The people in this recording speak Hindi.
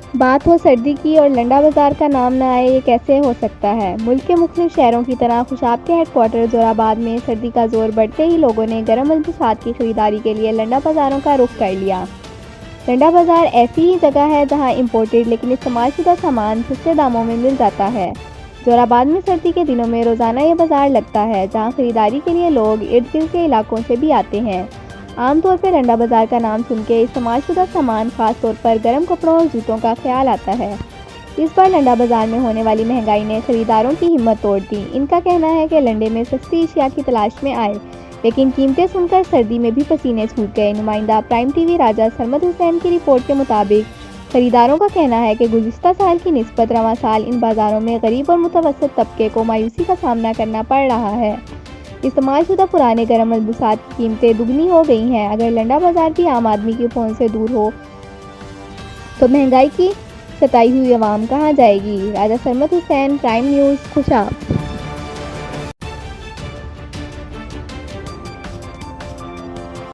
बात हो सर्दी की और लंडा बाज़ार का नाम ना आए, ये कैसे हो सकता है। मुल्क के मुख्तलिफ शहरों की तरह खुशाब के हेडक्वार्टर जोराबाद में सर्दी का जोर बढ़ते ही लोगों ने गर्म मलबूसात की खरीदारी के लिए लंडा बाज़ारों का रुख कर लिया। लंडा बाज़ार ऐसी ही जगह है जहां इंपोर्टेड लेकिन इस्तेमालशुदा सामान सस्ते दामों में मिल जाता है। जोराबाद में सर्दी के दिनों में रोज़ाना ये बाज़ार लगता है जहां खरीदारी के लिए लोग इर्द गिर्द के इलाकों से भी आते हैं। आमतौर पर लंडा बाज़ार का नाम सुन के इस्तेमालशुदा सामान, खास तौर पर गर्म कपड़ों और जूतों का ख्याल आता है। इस बार लंडा बाज़ार में होने वाली महंगाई ने खरीदारों की हिम्मत तोड़ दी। इनका कहना है कि लंडे में सस्ती अशिया की तलाश में आए, लेकिन कीमतें सुनकर सर्दी में भी पसीने छूट गए। नुमाइंदा प्राइम टीवी राजा सरमद हुसैन की रिपोर्ट के मुताबिक खरीदारों का कहना है कि गुज़िश्ता साल की निस्बत रवां साल इन बाज़ारों में गरीब और मुतवस्सित तबके को मायूसी का सामना करना पड़ रहा है। इस्तेमालशुदा पुराने गर्म मलबूसात की कीमतें दुगनी हो गई हैं। अगर लंडा बाज़ार भी आम आदमी की पहुंच से दूर हो तो महंगाई की सताई हुई आवाम कहाँ जाएगी। राजा सरमद हुसैन, प्राइम न्यूज़, खुशाब।